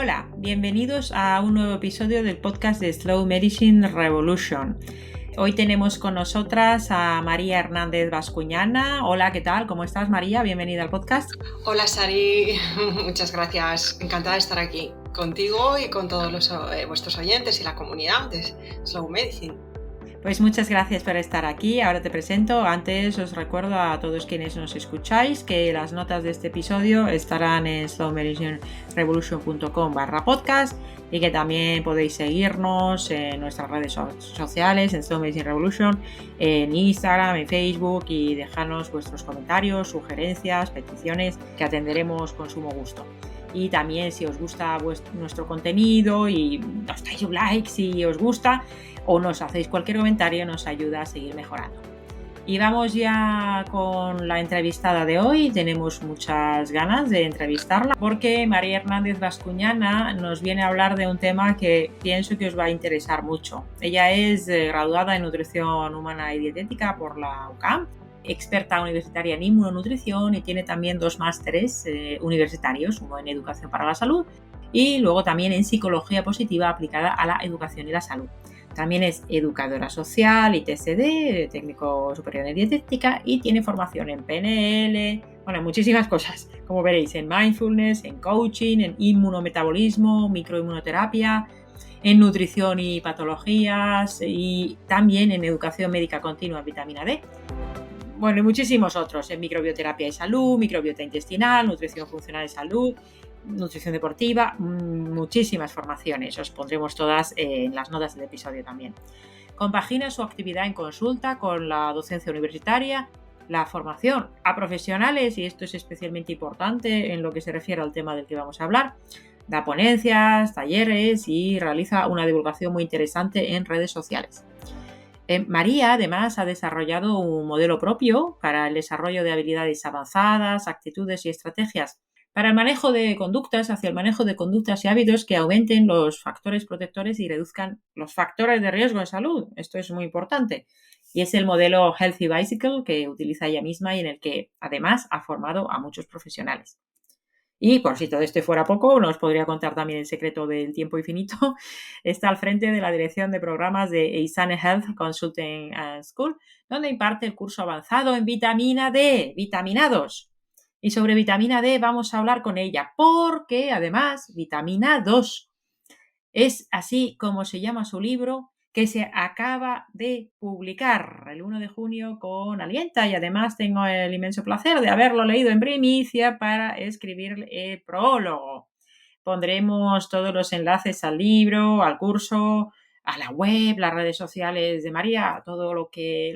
Hola, bienvenidos a un nuevo episodio del podcast de Slow Medicine Revolution. Hoy tenemos con nosotras a María Hernández Bascuñana. Hola, ¿qué tal? ¿Cómo estás, María? Bienvenida al podcast. Hola, Sari. Muchas gracias. Encantada de estar aquí contigo y con todos vuestros oyentes y la comunidad de Slow Medicine. Pues muchas gracias por estar aquí. Ahora te presento. Antes os recuerdo a todos quienes nos escucháis que las notas de este episodio estarán en slowmedicinerevolution.com/podcast y que también podéis seguirnos en nuestras redes sociales, en Slow Medicine Revolution, en Instagram, en Facebook, y dejarnos vuestros comentarios, sugerencias, peticiones que atenderemos con sumo gusto. Y también, si os gusta nuestro contenido y nos dais un like si os gusta, o nos hacéis cualquier comentario, nos ayuda a seguir mejorando. Y vamos ya con la entrevistada de hoy. Tenemos muchas ganas de entrevistarla porque María Hernández Bascuñana nos viene a hablar de un tema que pienso que os va a interesar mucho. Ella es graduada en Nutrición Humana y Dietética por la UCAM, experta universitaria en inmunonutrición, y tiene también 2 másteres universitarios, uno en Educación para la Salud y luego también en Psicología Positiva aplicada a la educación y la salud. También es educadora social y TSD, técnico superior en dietética, y tiene formación en PNL, bueno, muchísimas cosas, como veréis, en mindfulness, en coaching, en inmunometabolismo, microinmunoterapia, en nutrición y patologías, y también en educación médica continua en vitamina D. Bueno, y muchísimos otros, en microbioterapia y salud, microbiota intestinal, nutrición funcional y salud, nutrición deportiva, muchísimas formaciones. Os pondremos todas en las notas del episodio también. Compagina su actividad en consulta con la docencia universitaria, la formación a profesionales, y esto es especialmente importante en lo que se refiere al tema del que vamos a hablar. Da ponencias, talleres y realiza una divulgación muy interesante en redes sociales. María, además, ha desarrollado un modelo propio para el desarrollo de habilidades avanzadas, actitudes y estrategias para el manejo de conductas, hacia el manejo de conductas y hábitos que aumenten los factores protectores y reduzcan los factores de riesgo en salud. Esto es muy importante. Y es el modelo Healthy Bicycle que utiliza ella misma y en el que, además, ha formado a muchos profesionales. Y por si todo esto fuera poco, nos podría contar también el secreto del tiempo infinito. Está al frente de la dirección de programas de Eisane Health Consulting School, donde imparte el curso avanzado en vitamina D, vitaminados. Y sobre vitamina D vamos a hablar con ella, porque además vitamina 2 es así como se llama su libro, que se acaba de publicar el 1 de junio con Alienta, y además tengo el inmenso placer de haberlo leído en primicia para escribir el prólogo. Pondremos todos los enlaces al libro, al curso, a la web, las redes sociales de María, todo lo que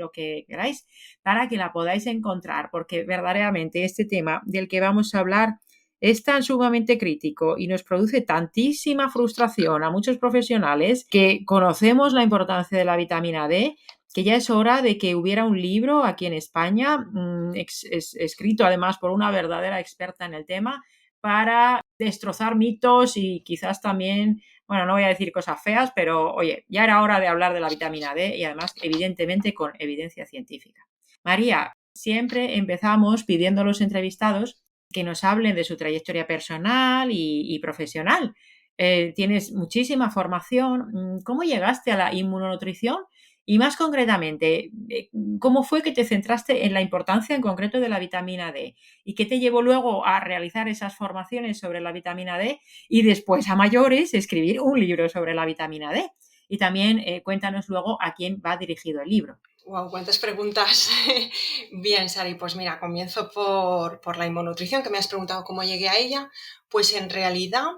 queráis, para que la podáis encontrar, porque verdaderamente este tema del que vamos a hablar es tan sumamente crítico y nos produce tantísima frustración a muchos profesionales que conocemos la importancia de la vitamina D, que ya es hora de que hubiera un libro aquí en España, escrito además por una verdadera experta en el tema, para destrozar mitos y quizás también, bueno, no voy a decir cosas feas, pero oye, ya era hora de hablar de la vitamina D, y además evidentemente con evidencia científica. María, siempre empezamos pidiendo a los entrevistados que nos hablen de su trayectoria personal y profesional. Tienes muchísima formación. ¿Cómo llegaste a la inmunonutrición? Y más concretamente, ¿cómo fue que te centraste en la importancia en concreto de la vitamina D? ¿Y qué te llevó luego a realizar esas formaciones sobre la vitamina D y después, a mayores, escribir un libro sobre la vitamina D? Y también cuéntanos luego a quién va dirigido el libro. Wow, cuántas preguntas. Bien, Sari, pues mira, comienzo por la inmunonutrición, que me has preguntado cómo llegué a ella. Pues en realidad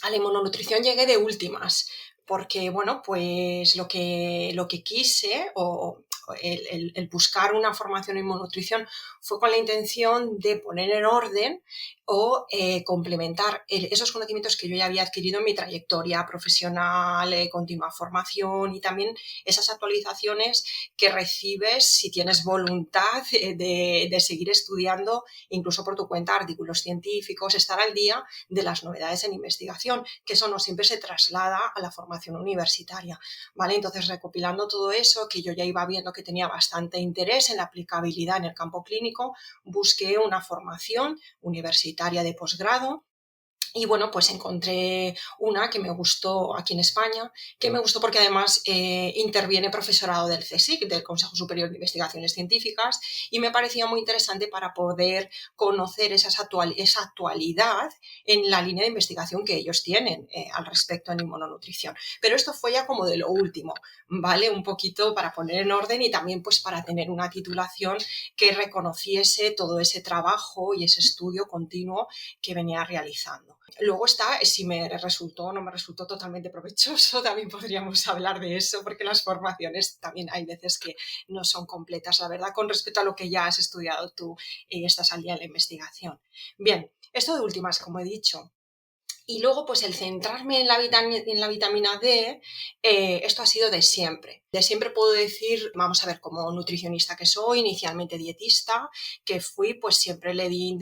a la inmunonutrición llegué de últimas, porque bueno, pues lo que quise o el buscar una formación en inmunonutrición fue con la intención de poner en orden o complementar esos conocimientos que yo ya había adquirido en mi trayectoria profesional, continua formación, y también esas actualizaciones que recibes si tienes voluntad de seguir estudiando, incluso por tu cuenta, artículos científicos, estar al día de las novedades en investigación, que eso no siempre se traslada a la formación universitaria, ¿vale? Entonces, recopilando todo eso, que yo ya iba viendo que tenía bastante interés en la aplicabilidad en el campo clínico, busqué una formación universitaria de posgrado Y bueno, pues encontré una que me gustó aquí en España, que me gustó porque además interviene profesorado del CSIC, del Consejo Superior de Investigaciones Científicas, y me parecía muy interesante para poder conocer esa actualidad en la línea de investigación que ellos tienen al respecto en inmunonutrición. Pero esto fue ya como de lo último, ¿vale? Un poquito para poner en orden y también pues para tener una titulación que reconociese todo ese trabajo y ese estudio continuo que venía realizando. Luego está, si me resultó o no me resultó totalmente provechoso, también podríamos hablar de eso, porque las formaciones también hay veces que no son completas, la verdad, con respecto a lo que ya has estudiado tú y estás al día en la investigación. Bien, esto de últimas, como he dicho, y luego, pues el centrarme en la vitamina D, esto ha sido de siempre. De siempre puedo decir, vamos a ver, como nutricionista que soy, inicialmente dietista, que fui, pues siempre le di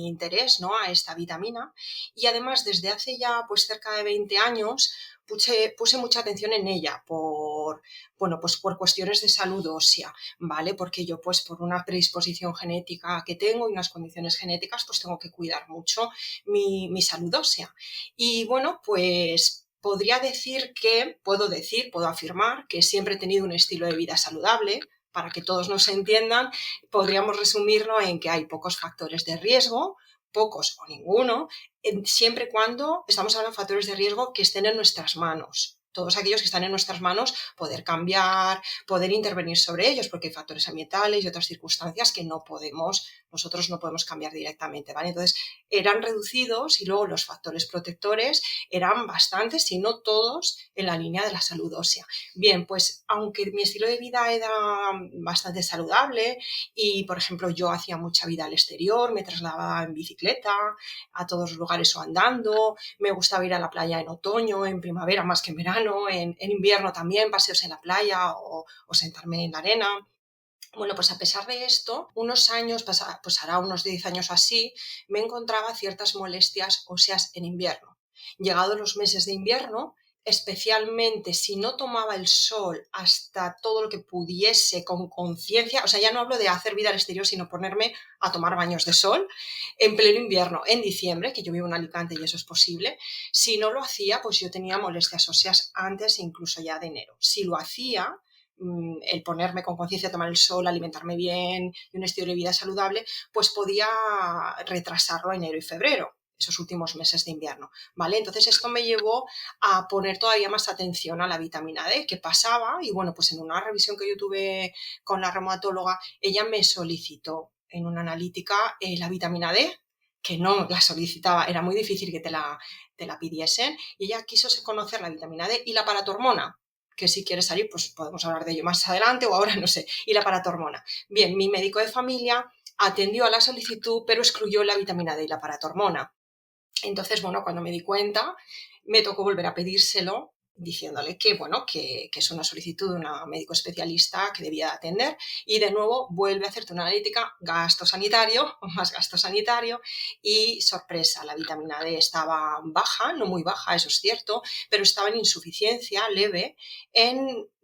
interés, ¿no?, a esta vitamina. Y además, desde hace ya pues cerca de 20 años, puse mucha atención en ella bueno, pues por cuestiones de salud ósea, ¿vale? Porque yo, pues por una predisposición genética que tengo y unas condiciones genéticas, pues tengo que cuidar mucho mi salud ósea. Y bueno, pues puedo afirmar que siempre he tenido un estilo de vida saludable. Para que todos nos entiendan, podríamos resumirlo en que hay pocos factores de riesgo, pocos o ninguno, siempre y cuando estamos hablando de factores de riesgo que estén en nuestras manos. Todos aquellos que están en nuestras manos, poder cambiar, poder intervenir sobre ellos, porque hay factores ambientales y otras circunstancias que nosotros no podemos cambiar directamente, ¿vale? Entonces, eran reducidos y luego los factores protectores eran bastantes, si no todos, en la línea de la salud ósea. Bien, pues aunque mi estilo de vida era bastante saludable y, por ejemplo, yo hacía mucha vida al exterior, me trasladaba en bicicleta a todos los lugares o andando, me gustaba ir a la playa en otoño, en primavera más que en verano, en invierno también, paseos en la playa o sentarme en la arena. Bueno, pues a pesar de esto, unos años, pues hará unos 10 años así, me encontraba ciertas molestias óseas en invierno. Llegados los meses de invierno, especialmente si no tomaba el sol hasta todo lo que pudiese con conciencia, o sea, ya no hablo de hacer vida al exterior, sino ponerme a tomar baños de sol en pleno invierno, en diciembre, que yo vivo en Alicante y eso es posible. Si no lo hacía, pues yo tenía molestias óseas antes, incluso ya de enero. Si lo hacía, el ponerme con conciencia, tomar el sol, alimentarme bien y un estilo de vida saludable, pues podía retrasarlo a enero y febrero, esos últimos meses de invierno, ¿vale? Entonces esto me llevó a poner todavía más atención a la vitamina D, que pasaba, y bueno, pues en una revisión que yo tuve con la reumatóloga, ella me solicitó en una analítica la vitamina D, que no la solicitaba, era muy difícil que te la pidiesen, y ella quiso conocer la vitamina D y la paratormona, que si quieres salir, pues podemos hablar de ello más adelante o ahora, no sé, y la paratormona. Bien, mi médico de familia atendió a la solicitud, pero excluyó la vitamina D y la paratormona. Entonces, bueno, cuando me di cuenta, me tocó volver a pedírselo diciéndole que, bueno, que es una solicitud de un médico especialista que debía atender y de nuevo vuelve a hacerte una analítica, gasto sanitario, más gasto sanitario y sorpresa, la vitamina D estaba baja, no muy baja, eso es cierto, pero estaba en insuficiencia leve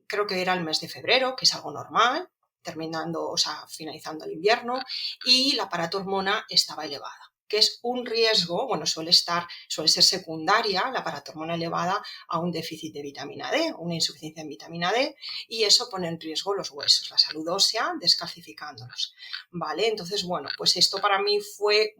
creo que era el mes de febrero, que es algo normal, finalizando el invierno, y la paratormona estaba elevada, que es un riesgo, bueno, suele ser secundaria la paratormona elevada a un déficit de vitamina D, una insuficiencia en vitamina D, y eso pone en riesgo los huesos, la salud ósea, descalcificándolos, ¿vale? Entonces, bueno, pues esto para mí fue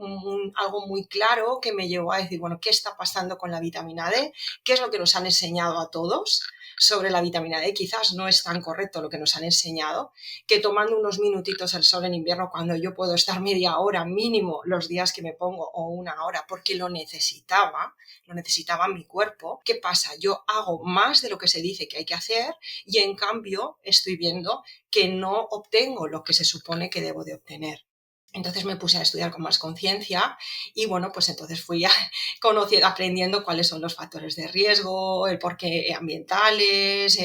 algo muy claro que me llevó a decir, bueno, ¿qué está pasando con la vitamina D? ¿Qué es lo que nos han enseñado a todos sobre la vitamina D? Quizás no es tan correcto lo que nos han enseñado, que tomando unos minutitos el sol en invierno, cuando yo puedo estar media hora mínimo los días que me pongo o una hora porque lo necesitaba mi cuerpo. ¿Qué pasa? Yo hago más de lo que se dice que hay que hacer y en cambio estoy viendo que no obtengo lo que se supone que debo de obtener. Entonces me puse a estudiar con más conciencia y bueno, pues entonces fui aprendiendo cuáles son los factores de riesgo, el porqué ambientales,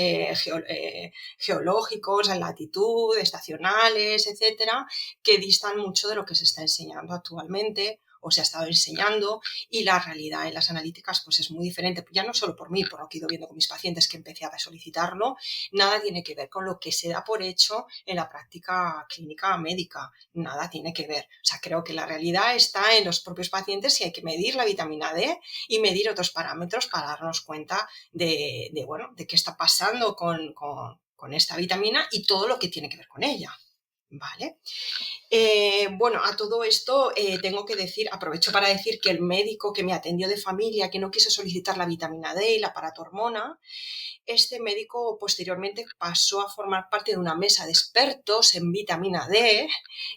geológicos, en latitud, estacionales, etcétera, que distan mucho de lo que se está enseñando actualmente o se ha estado enseñando, y la realidad en las analíticas pues es muy diferente, ya no solo por mí, por lo que he ido viendo con mis pacientes que empecé a solicitarlo, nada tiene que ver con lo que se da por hecho en la práctica clínica médica, nada tiene que ver. O sea, creo que la realidad está en los propios pacientes y hay que medir la vitamina D y medir otros parámetros para darnos cuenta de qué está pasando con esta vitamina y todo lo que tiene que ver con ella. ¿Vale? Bueno, a todo esto tengo que decir, aprovecho para decir que el médico que me atendió de familia, que no quiso solicitar la vitamina D y la paratormona, este médico posteriormente pasó a formar parte de una mesa de expertos en vitamina D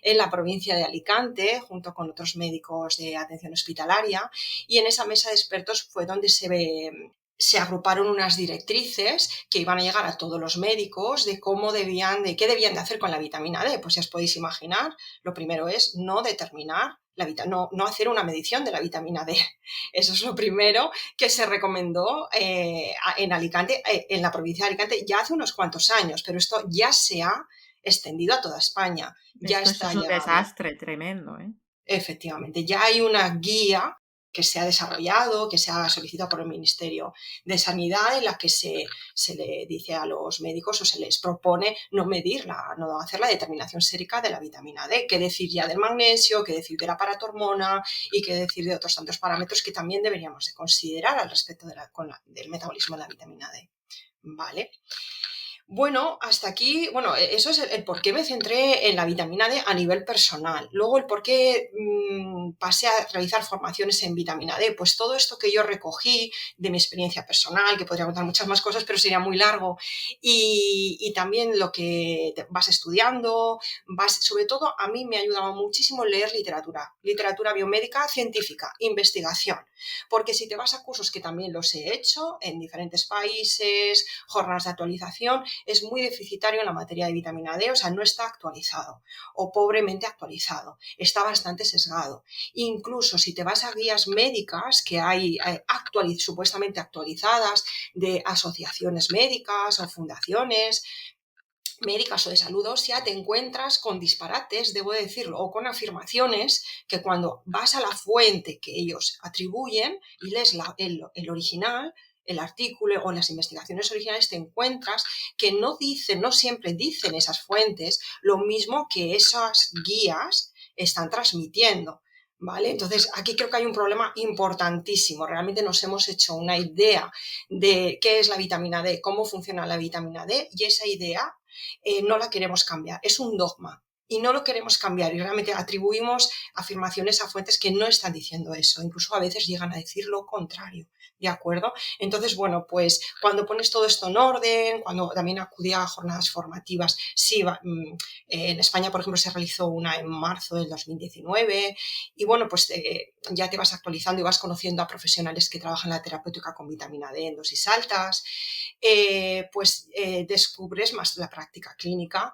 en la provincia de Alicante, junto con otros médicos de atención hospitalaria, y en esa mesa de expertos fue donde se agruparon unas directrices que iban a llegar a todos los médicos de qué debían de hacer con la vitamina D. Pues ya os podéis imaginar, lo primero es no determinar no hacer una medición de la vitamina D. Eso es lo primero que se recomendó en Alicante, en la provincia de Alicante, ya hace unos cuantos años, pero esto ya se ha extendido a toda España. Ya Esto está es un llegando. desastre tremendo, ¿eh? Efectivamente, ya hay una guía que se ha desarrollado, que se ha solicitado por el Ministerio de Sanidad, en la que se le dice a los médicos o se les propone no hacer la determinación sérica de la vitamina D, qué decir ya del magnesio, qué decir de la paratormona y qué decir de otros tantos parámetros que también deberíamos de considerar al respecto del metabolismo de la vitamina D. ¿Vale? Bueno, hasta aquí, eso es el por qué me centré en la vitamina D a nivel personal. Luego el por qué pasé a realizar formaciones en vitamina D. Pues todo esto que yo recogí de mi experiencia personal, que podría contar muchas más cosas, pero sería muy largo, y también lo que vas estudiando, sobre todo a mí me ha ayudado muchísimo leer literatura biomédica científica, investigación, porque si te vas a cursos que también los he hecho en diferentes países, jornadas de actualización, es muy deficitario en la materia de vitamina D, o sea, no está actualizado o pobremente actualizado, está bastante sesgado. Incluso si te vas a guías médicas que hay supuestamente actualizadas de asociaciones médicas o fundaciones médicas o de salud ósea, te encuentras con disparates, debo decirlo, o con afirmaciones que cuando vas a la fuente que ellos atribuyen y lees el original, el artículo o las investigaciones originales, te encuentras que no siempre dicen esas fuentes lo mismo que esas guías están transmitiendo. ¿Vale? Entonces, aquí creo que hay un problema importantísimo. Realmente nos hemos hecho una idea de qué es la vitamina D, cómo funciona la vitamina D, y esa idea no la queremos cambiar. Es un dogma y no lo queremos cambiar, y realmente atribuimos afirmaciones a fuentes que no están diciendo eso. Incluso a veces llegan a decir lo contrario. ¿De acuerdo? Entonces, bueno, pues cuando pones todo esto en orden, cuando también acudí a jornadas formativas, sí, en España, por ejemplo, se realizó una en marzo del 2019, y bueno, pues ya te vas actualizando y vas conociendo a profesionales que trabajan la terapéutica con vitamina D en dosis altas, descubres más la práctica clínica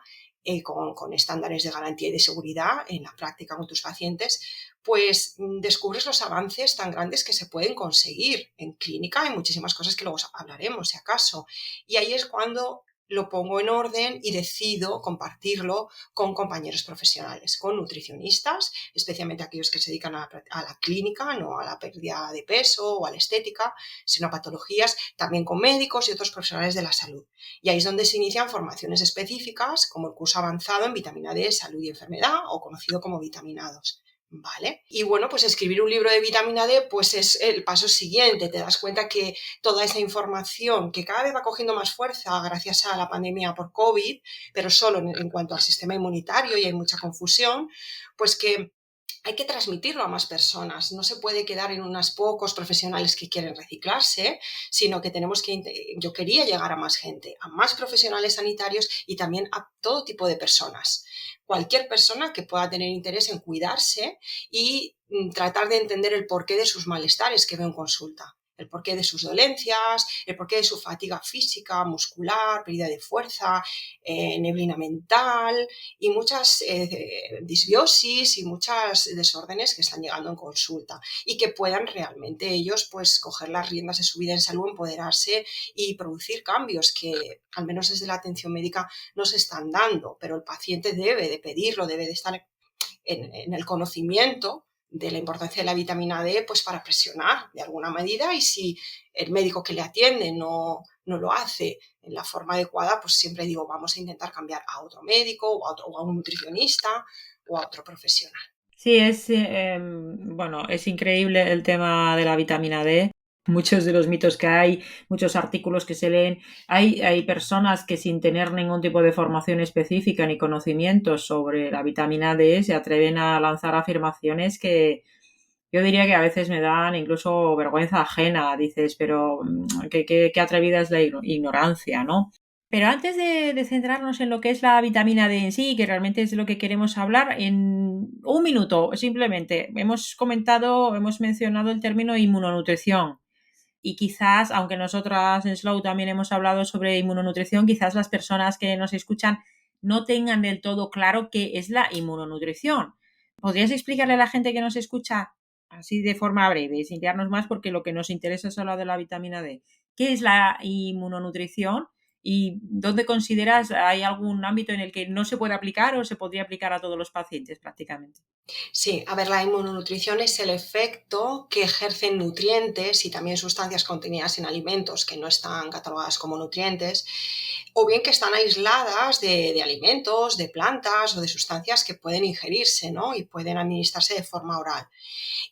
con estándares de garantía y de seguridad en la práctica con tus pacientes, pues descubres los avances tan grandes que se pueden conseguir en clínica. Hay muchísimas cosas que luego hablaremos, si acaso. Y ahí es cuando lo pongo en orden y decido compartirlo con compañeros profesionales, con nutricionistas, especialmente aquellos que se dedican a la clínica, no a la pérdida de peso o a la estética, sino a patologías, también con médicos y otros profesionales de la salud. Y ahí es donde se inician formaciones específicas, como el curso avanzado en vitamina D, salud y enfermedad, o conocido como vitaminados. ¿Vale? Y bueno, pues escribir un libro de vitamina D pues es el paso siguiente. Te das cuenta que toda esa información que cada vez va cogiendo más fuerza gracias a la pandemia por COVID, pero solo en cuanto al sistema inmunitario, y hay mucha confusión, pues que hay que transmitirlo a más personas. No se puede quedar en unos pocos profesionales que quieren reciclarse, sino que yo quería llegar a más gente, a más profesionales sanitarios y también a todo tipo de personas. Cualquier persona que pueda tener interés en cuidarse y tratar de entender el porqué de sus malestares que veo en consulta. El porqué de sus dolencias, el porqué de su fatiga física, muscular, pérdida de fuerza, neblina mental y muchas disbiosis y muchos desórdenes que están llegando en consulta, y que puedan realmente ellos pues coger las riendas de su vida en salud, empoderarse y producir cambios que al menos desde la atención médica no se están dando, pero el paciente debe de pedirlo, debe de estar en el conocimiento de la importancia de la vitamina D, pues para presionar de alguna medida, y si el médico que le atiende no lo hace en la forma adecuada, pues siempre digo, vamos a intentar cambiar a otro médico o a un nutricionista o a otro profesional. Sí, bueno, es increíble el tema de la vitamina D. Muchos de los mitos que hay, muchos artículos que se leen, hay personas que sin tener ningún tipo de formación específica ni conocimientos sobre la vitamina D se atreven a lanzar afirmaciones que yo diría que a veces me dan incluso vergüenza ajena. Dices, pero qué atrevida es la ignorancia, ¿no? Pero antes de centrarnos en lo que es la vitamina D en sí, que realmente es de lo que queremos hablar, en un minuto simplemente hemos mencionado el término inmunonutrición. Y quizás, aunque nosotras en Slow también hemos hablado sobre inmunonutrición, quizás las personas que nos escuchan no tengan del todo claro qué es la inmunonutrición. ¿Podrías explicarle a la gente que nos escucha así de forma breve, sin liarnos más, porque lo que nos interesa es hablar de la vitamina D? ¿Qué es la inmunonutrición y dónde consideras hay algún ámbito en el que no se puede aplicar o se podría aplicar a todos los pacientes prácticamente? Sí, a ver, la inmunonutrición es el efecto que ejercen nutrientes y también sustancias contenidas en alimentos que no están catalogadas como nutrientes, o bien que están aisladas de alimentos, de plantas o de sustancias que pueden ingerirse, ¿no? Y pueden administrarse de forma oral.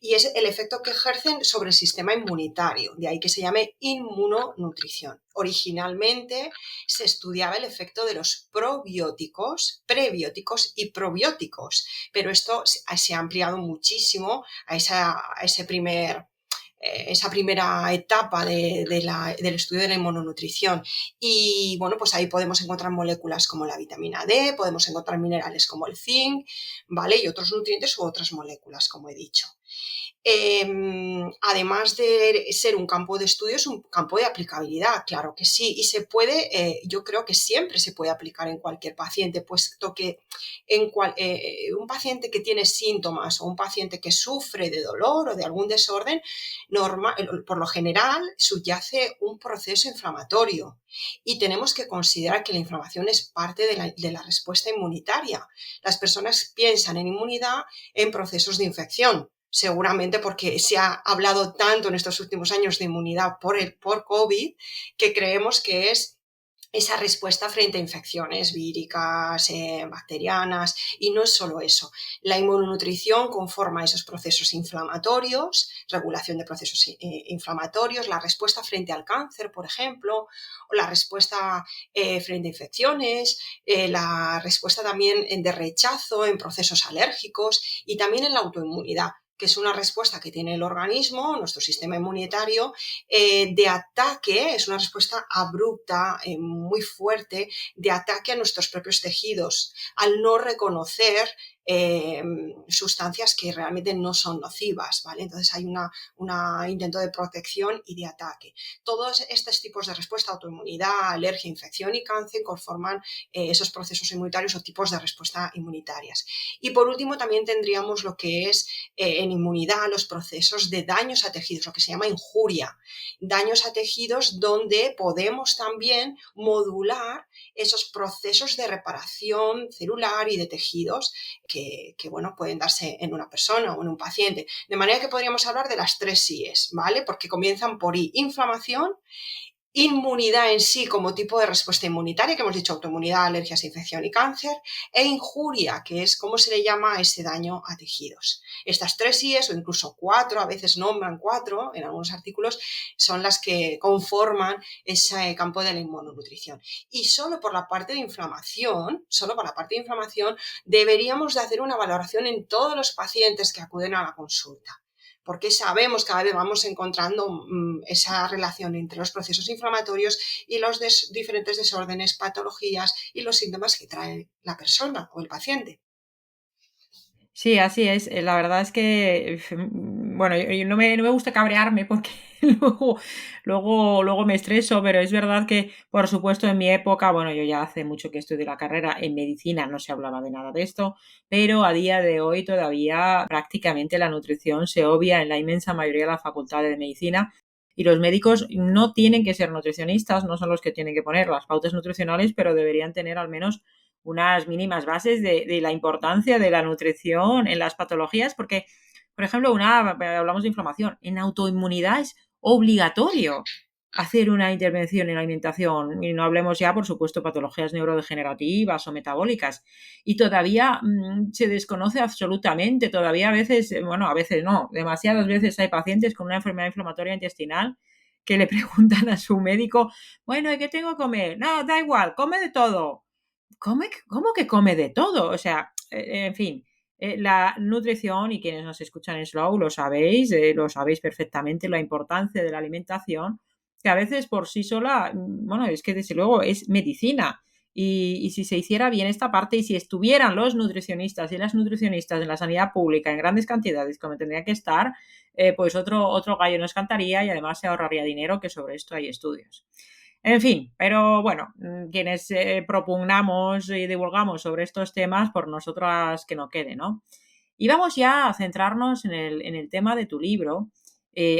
Y es el efecto que ejercen sobre el sistema inmunitario, de ahí que se llame inmunonutrición. Originalmente se estudiaba el efecto de los probióticos, prebióticos y probióticos, pero esto se ha ampliado muchísimo a esa primera etapa del estudio de la inmunonutrición. Y bueno, pues ahí podemos encontrar moléculas como la vitamina D, podemos encontrar minerales como el zinc, ¿vale? Y otros nutrientes u otras moléculas, como he dicho. Además de ser un campo de estudio, es un campo de aplicabilidad, claro que sí, y se puede, yo creo que siempre se puede aplicar en cualquier paciente, puesto que un paciente que tiene síntomas o un paciente que sufre de dolor o de algún desorden, por lo general subyace un proceso inflamatorio, y tenemos que considerar que la inflamación es parte de la respuesta inmunitaria. Las personas piensan en inmunidad en procesos de infección, seguramente porque se ha hablado tanto en estos últimos años de inmunidad por COVID, que creemos que es esa respuesta frente a infecciones víricas, bacterianas, y no es solo eso. La inmunonutrición conforma esos procesos inflamatorios, regulación de procesos inflamatorios, la respuesta frente al cáncer, por ejemplo, o la respuesta frente a infecciones, la respuesta también de rechazo en procesos alérgicos y también en la autoinmunidad, que es una respuesta que tiene el organismo, nuestro sistema inmunitario, de ataque, es una respuesta abrupta, muy fuerte, de ataque a nuestros propios tejidos, al no reconocer sustancias que realmente no son nocivas, ¿vale? Entonces hay un intento de protección y de ataque. Todos estos tipos de respuesta, autoinmunidad, alergia, infección y cáncer, conforman esos procesos inmunitarios o tipos de respuesta inmunitarias. Y por último también tendríamos lo que es en inmunidad los procesos de daños a tejidos, lo que se llama injuria, daños a tejidos donde podemos también modular esos procesos de reparación celular y de tejidos que bueno, pueden darse en una persona o en un paciente. De manera que podríamos hablar de las 3 IES, ¿vale? Porque comienzan por I, inflamación, inmunidad en sí como tipo de respuesta inmunitaria, que hemos dicho autoinmunidad, alergias, infección y cáncer, e injuria, que es cómo se le llama a ese daño a tejidos. Estas 3 IES, o incluso 4, a veces nombran 4 en algunos artículos, son las que conforman ese campo de la inmunonutrición. Y solo por la parte de inflamación, deberíamos de hacer una valoración en todos los pacientes que acuden a la consulta, porque sabemos, cada vez vamos encontrando esa relación entre los procesos inflamatorios y los diferentes desórdenes, patologías y los síntomas que trae la persona o el paciente. Sí, así es. La verdad es que, bueno, yo no me gusta cabrearme porque luego me estreso, pero es verdad que, por supuesto, en mi época, bueno, yo ya hace mucho que estudié la carrera, en medicina no se hablaba de nada de esto, pero a día de hoy todavía prácticamente la nutrición se obvia en la inmensa mayoría de la facultad de medicina. Y los médicos no tienen que ser nutricionistas, no son los que tienen que poner las pautas nutricionales, pero deberían tener al menos unas mínimas bases de la importancia de la nutrición en las patologías, porque, por ejemplo, hablamos de inflamación, en autoinmunidad es obligatorio hacer una intervención en la alimentación, y no hablemos ya, por supuesto, patologías neurodegenerativas o metabólicas, y todavía se desconoce absolutamente, todavía a veces no, demasiadas veces hay pacientes con una enfermedad inflamatoria intestinal que le preguntan a su médico, bueno, ¿y qué tengo que comer? No, da igual, come de todo. ¿Cómo que come de todo? O sea, en fin, la nutrición, y quienes nos escuchan en Slow lo sabéis perfectamente, la importancia de la alimentación, que a veces por sí sola, bueno, es que desde luego es medicina. Y si se hiciera bien esta parte, y si estuvieran los nutricionistas y las nutricionistas en la sanidad pública en grandes cantidades como tendría que estar, pues otro gallo nos cantaría, y además se ahorraría dinero, que sobre esto hay estudios. En fin, pero bueno, quienes propugnamos y divulgamos sobre estos temas, por nosotras que no quede, ¿no? Y vamos ya a centrarnos en el tema de tu libro,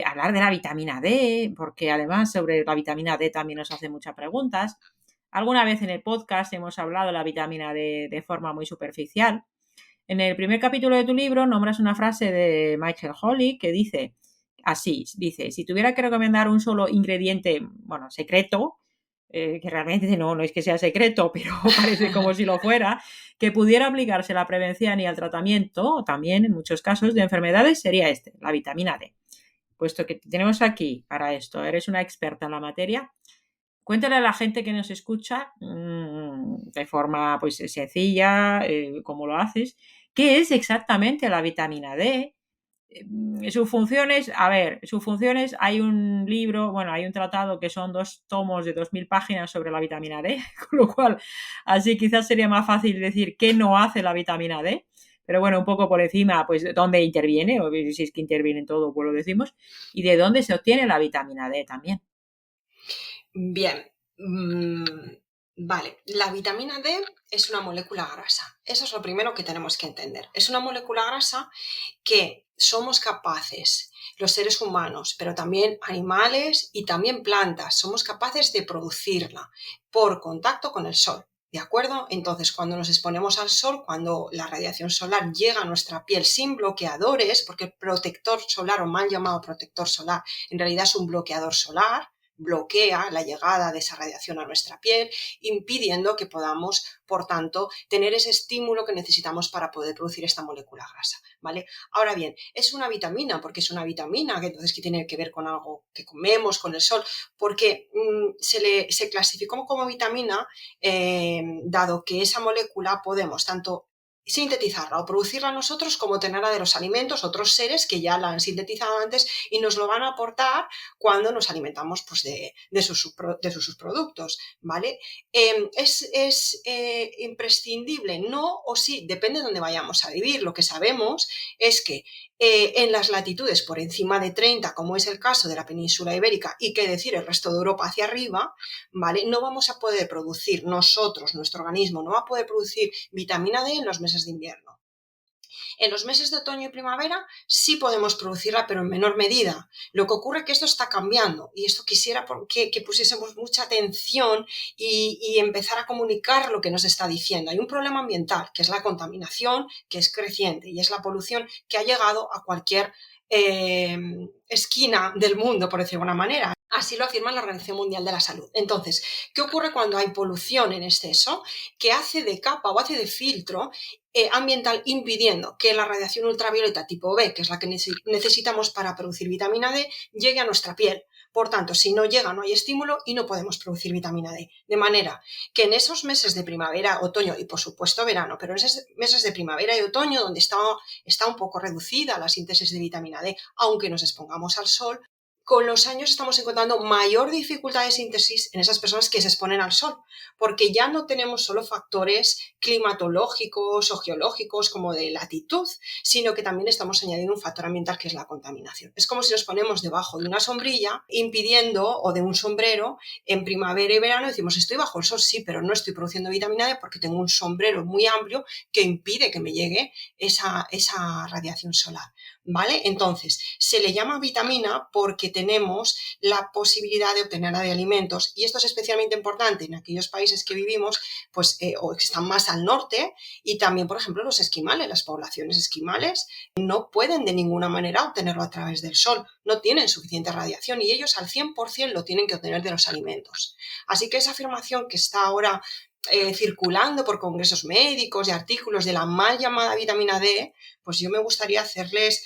hablar de la vitamina D, porque además sobre la vitamina D también nos hacen muchas preguntas. Alguna vez en el podcast hemos hablado de la vitamina D de forma muy superficial. En el primer capítulo de tu libro nombras una frase de Michael Hawley que dice así, dice, si tuviera que recomendar un solo ingrediente, bueno, secreto, que realmente no es que sea secreto, pero parece como si lo fuera, que pudiera aplicarse a la prevención y al tratamiento, también en muchos casos de enfermedades, sería este, la vitamina D. Puesto que te tenemos aquí para esto, eres una experta en la materia, cuéntale a la gente que nos escucha de forma pues sencilla, cómo lo haces, qué es exactamente la vitamina D, sus funciones, hay un libro, bueno, hay un tratado que son 2 tomos de 2000 páginas sobre la vitamina D, con lo cual así quizás sería más fácil decir qué no hace la vitamina D, pero bueno, un poco por encima, pues dónde interviene, o si es que interviene en todo, pues lo decimos, y de dónde se obtiene la vitamina D también. Bien, vale, la vitamina D es una molécula grasa. Eso es lo primero que tenemos que entender. Es una molécula grasa que somos capaces, los seres humanos, pero también animales y también plantas, somos capaces de producirla por contacto con el sol. ¿De acuerdo? Entonces, cuando nos exponemos al sol, cuando la radiación solar llega a nuestra piel sin bloqueadores, porque el protector solar, o mal llamado protector solar, en realidad es un bloqueador solar, bloquea la llegada de esa radiación a nuestra piel, impidiendo que podamos, por tanto, tener ese estímulo que necesitamos para poder producir esta molécula grasa, ¿vale? Ahora bien, es una vitamina, porque es una vitamina, que entonces que tiene que ver con algo que comemos, con el sol, porque se clasificó como vitamina, dado que esa molécula podemos tanto sintetizarla o producirla nosotros como tenerla de los alimentos, otros seres que ya la han sintetizado antes y nos lo van a aportar cuando nos alimentamos pues, de sus subproductos, ¿vale? Es imprescindible, no o sí, depende de dónde vayamos a vivir. Lo que sabemos es que en las latitudes por encima de 30, como es el caso de la península ibérica y qué decir el resto de Europa hacia arriba, ¿vale? No vamos a poder producir nosotros, nuestro organismo no va a poder producir vitamina D en los meses de invierno. En los meses de otoño y primavera sí podemos producirla, pero en menor medida. Lo que ocurre es que esto está cambiando y esto quisiera que pusiésemos mucha atención y empezar a comunicar lo que nos está diciendo. Hay un problema ambiental, que es la contaminación, que es creciente, y es la polución que ha llegado a cualquier esquina del mundo, por decirlo de alguna manera. Así lo afirma la Organización Mundial de la Salud. Entonces, ¿qué ocurre cuando hay polución en exceso? Que hace de capa o hace de filtro ambiental, impidiendo que la radiación ultravioleta tipo B, que es la que necesitamos para producir vitamina D, llegue a nuestra piel. Por tanto, si no llega, no hay estímulo y no podemos producir vitamina D. De manera que en esos meses de primavera, otoño y, por supuesto, verano, pero en esos meses de primavera y otoño, donde está un poco reducida la síntesis de vitamina D, aunque nos expongamos al sol, con los años estamos encontrando mayor dificultad de síntesis en esas personas que se exponen al sol, porque ya no tenemos solo factores climatológicos o geológicos como de latitud, sino que también estamos añadiendo un factor ambiental que es la contaminación. Es como si nos ponemos debajo de una sombrilla impidiendo, o de un sombrero, en primavera y verano decimos estoy bajo el sol, sí, pero no estoy produciendo vitamina D porque tengo un sombrero muy amplio que impide que me llegue esa radiación solar, ¿vale? Entonces, se le llama vitamina porque tenemos la posibilidad de obtenerla de alimentos. Y esto es especialmente importante en aquellos países que vivimos, pues, o que están más al norte, y también, por ejemplo, los esquimales, las poblaciones esquimales no pueden de ninguna manera obtenerlo a través del sol, no tienen suficiente radiación y ellos al 100% lo tienen que obtener de los alimentos. Así que esa afirmación que está ahora circulando por congresos médicos y artículos de la mal llamada vitamina D, pues yo me gustaría hacerles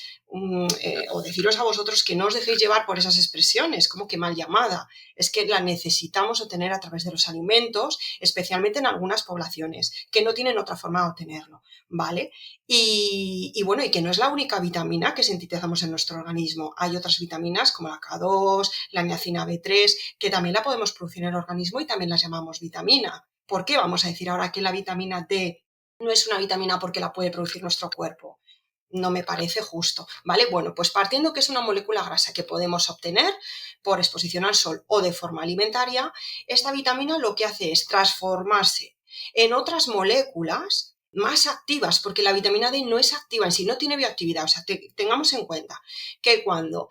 o deciros a vosotros que no os dejéis llevar por esas expresiones, como que mal llamada. Es que la necesitamos obtener a través de los alimentos, especialmente en algunas poblaciones, que no tienen otra forma de obtenerlo, ¿vale? Y bueno, y que no es la única vitamina que sintetizamos en nuestro organismo. Hay otras vitaminas como la K2, la niacina B3, que también la podemos producir en el organismo y también las llamamos vitamina. ¿Por qué vamos a decir ahora que la vitamina D no es una vitamina porque la puede producir nuestro cuerpo? No me parece justo, ¿vale? Bueno, pues partiendo que es una molécula grasa que podemos obtener por exposición al sol o de forma alimentaria, esta vitamina lo que hace es transformarse en otras moléculas más activas, porque la vitamina D no es activa en sí, no tiene bioactividad. O sea, tengamos en cuenta que cuando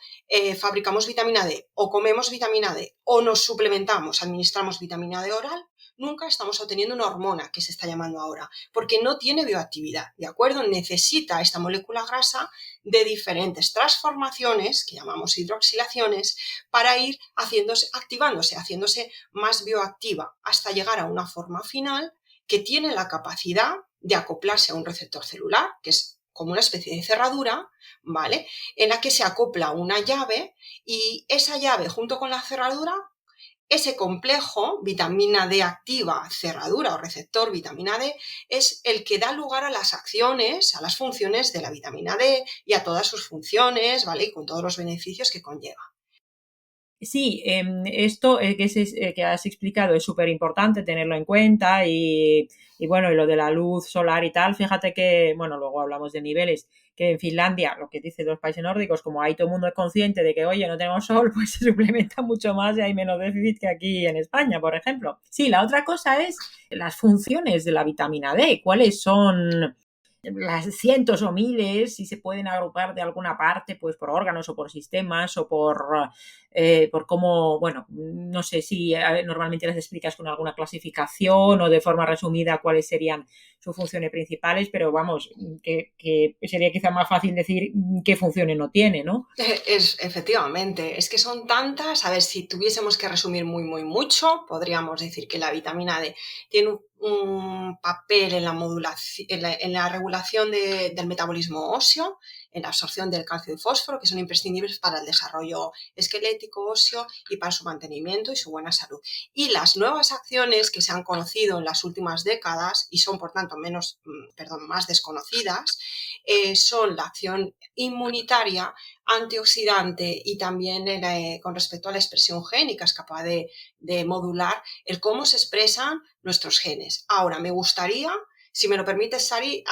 fabricamos vitamina D o comemos vitamina D o nos suplementamos, administramos vitamina D oral, nunca estamos obteniendo una hormona, que se está llamando ahora, porque no tiene bioactividad, ¿de acuerdo? Necesita esta molécula grasa de diferentes transformaciones, que llamamos hidroxilaciones, para ir activándose, haciéndose más bioactiva, hasta llegar a una forma final que tiene la capacidad de acoplarse a un receptor celular, que es como una especie de cerradura, ¿vale? En la que se acopla una llave y esa llave junto con la cerradura, ese complejo, vitamina D activa, cerradura o receptor vitamina D, es el que da lugar a las acciones, a las funciones de la vitamina D y a todas sus funciones, ¿vale? Y con todos los beneficios que conlleva. Sí, esto que has explicado es súper importante tenerlo en cuenta y bueno, y lo de la luz solar y tal, fíjate que, bueno, luego hablamos de niveles, que en Finlandia, lo que dice los países nórdicos, como ahí todo el mundo es consciente de que, oye, no tenemos sol, pues se suplementa mucho más y hay menos déficit que aquí en España, por ejemplo. Sí, la otra cosa es las funciones de la vitamina D, cuáles son las cientos o miles, si se pueden agrupar de alguna parte, pues por órganos o por sistemas o por cómo, bueno, no sé si normalmente las explicas con alguna clasificación o de forma resumida cuáles serían sus funciones principales, pero vamos, que sería quizá más fácil decir qué funciones no tiene, ¿no? Efectivamente, es que son tantas, a ver, si tuviésemos que resumir muy mucho, podríamos decir que la vitamina D tiene un papel en la modulación, en la regulación del metabolismo óseo, en la absorción del calcio y fósforo, que son imprescindibles para el desarrollo esquelético óseo y para su mantenimiento y su buena salud. Y las nuevas acciones que se han conocido en las últimas décadas y son por tanto más desconocidas, son la acción inmunitaria, antioxidante y también con respecto a la expresión génica, es capaz de modular el cómo se expresan nuestros genes. Ahora, me gustaría, si me lo permites, Sari,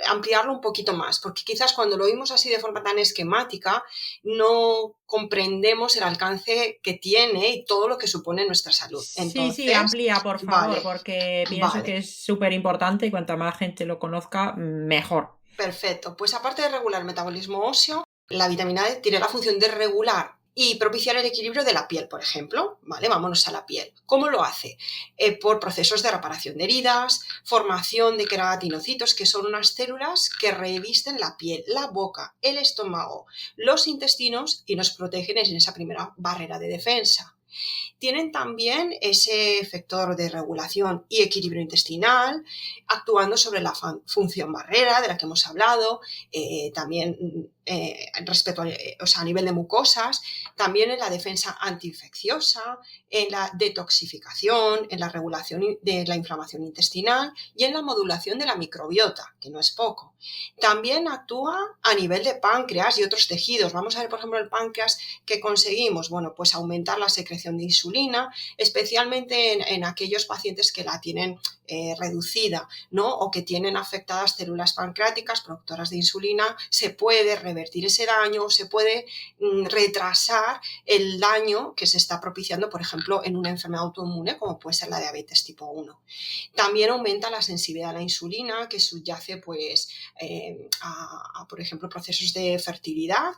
ampliarlo un poquito más, porque quizás cuando lo oímos así de forma tan esquemática, no comprendemos el alcance que tiene y todo lo que supone nuestra salud. Entonces, Sí, amplía, por favor, vale, porque pienso que es súper importante y cuanta más gente lo conozca, mejor. perfecto. Pues aparte de regular el metabolismo óseo, la vitamina D tiene la función de regular y propiciar el equilibrio de la piel, por ejemplo, ¿vale? Vámonos a la piel. ¿Cómo lo hace? Por procesos de reparación de heridas, formación de queratinocitos, que son unas células que revisten la piel, la boca, el estómago, los intestinos y nos protegen en esa primera barrera de defensa. Tienen también ese efector de regulación y equilibrio intestinal, actuando sobre la función barrera de la que hemos hablado, también respecto a nivel de mucosas, también en la defensa antiinfecciosa, en la detoxificación, en la regulación de la inflamación intestinal y en la modulación de la microbiota, que no es poco. También actúa a nivel de páncreas y otros tejidos. Vamos a ver, por ejemplo, el páncreas que conseguimos, bueno, pues aumentar la secreción de insulina, especialmente en aquellos pacientes que la tienen reducida, ¿no? O que tienen afectadas células pancreáticas productoras de insulina, se puede revertir ese daño, se puede retrasar el daño que se está propiciando, por ejemplo, en una enfermedad autoinmune como puede ser la diabetes tipo 1. También aumenta la sensibilidad a la insulina, que subyace pues, por ejemplo, procesos de fertilidad,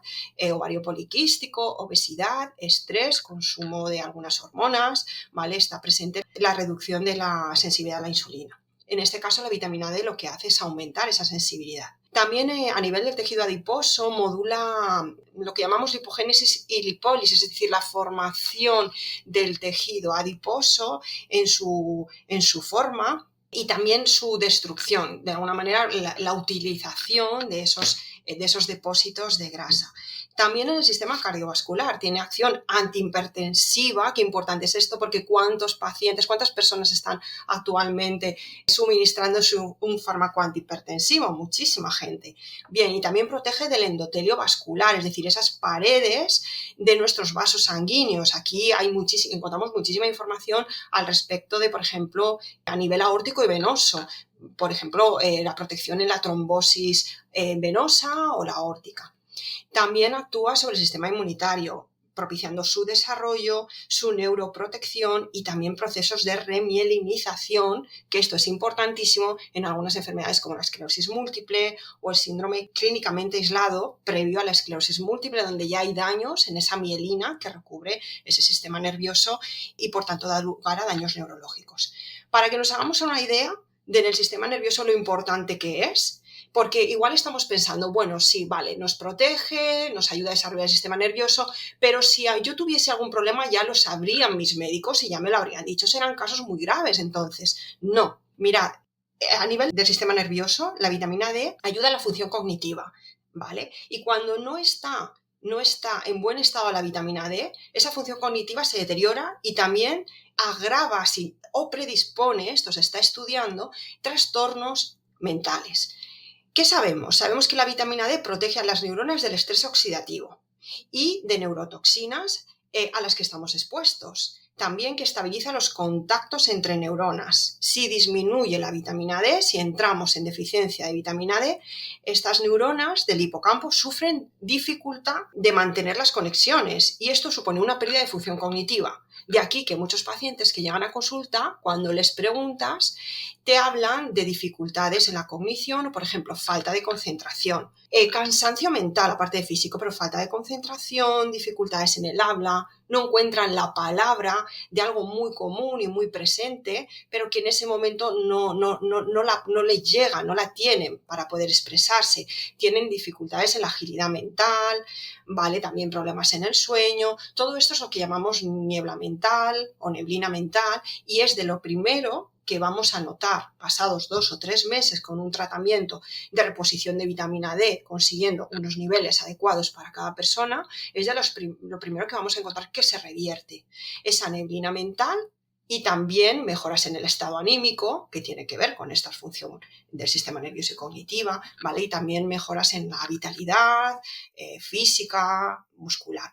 ovario poliquístico, obesidad, estrés, consumo de algunas hormonas, ¿vale? Está presente la reducción de la sensibilidad a la insulina. En este caso, la vitamina D lo que hace es aumentar esa sensibilidad. También a nivel del tejido adiposo modula lo que llamamos lipogénesis y lipólisis, es decir, la formación del tejido adiposo en su forma y también su destrucción, de alguna manera la utilización de esos depósitos de grasa. También en el sistema cardiovascular tiene acción antihipertensiva. Qué importante es esto, porque cuántas personas están actualmente suministrando un fármaco antihipertensivo, muchísima gente. Bien, y también protege del endotelio vascular, es decir, esas paredes de nuestros vasos sanguíneos. Aquí encontramos muchísima información al respecto de, por ejemplo, a nivel aórtico y venoso. Por ejemplo, la protección en la trombosis venosa o la aórtica. También actúa sobre el sistema inmunitario, propiciando su desarrollo, su neuroprotección y también procesos de remielinización, que esto es importantísimo en algunas enfermedades como la esclerosis múltiple o el síndrome clínicamente aislado previo a la esclerosis múltiple, donde ya hay daños en esa mielina que recubre ese sistema nervioso y por tanto da lugar a daños neurológicos. Para que nos hagamos una idea del sistema nervioso, lo importante que es, porque igual estamos pensando, bueno, sí, vale, nos protege, nos ayuda a desarrollar el sistema nervioso, pero si yo tuviese algún problema ya lo sabrían mis médicos y ya me lo habrían dicho, serán casos muy graves. Entonces, no, mirad, a nivel del sistema nervioso, la vitamina D ayuda a la función cognitiva, ¿vale? Y cuando no está en buen estado la vitamina D, esa función cognitiva se deteriora y también agrava o predispone, esto se está estudiando, trastornos mentales. ¿Qué sabemos? Sabemos que la vitamina D protege a las neuronas del estrés oxidativo y de neurotoxinas a las que estamos expuestos. También que estabiliza los contactos entre neuronas. Si disminuye la vitamina D, si entramos en deficiencia de vitamina D, estas neuronas del hipocampo sufren dificultad de mantener las conexiones y esto supone una pérdida de función cognitiva. De aquí que muchos pacientes que llegan a consulta, cuando les preguntas, te hablan de dificultades en la cognición o, por ejemplo, falta de concentración. Cansancio mental, aparte de físico, pero falta de concentración, dificultades en el habla, no encuentran la palabra de algo muy común y muy presente, pero que en ese momento no les llega, no la tienen para poder expresarse. Tienen dificultades en la agilidad mental, ¿vale? También problemas en el sueño. Todo esto es lo que llamamos niebla mental o neblina mental y es de lo primero que vamos a notar pasados 2 o 3 meses con un tratamiento de reposición de vitamina D, consiguiendo unos niveles adecuados para cada persona, es de lo primero que vamos a encontrar que se revierte. Esa neblina mental y también mejoras en el estado anímico, que tiene que ver con esta función del sistema nervioso y cognitiva, ¿vale? Y también mejoras en la vitalidad física, muscular.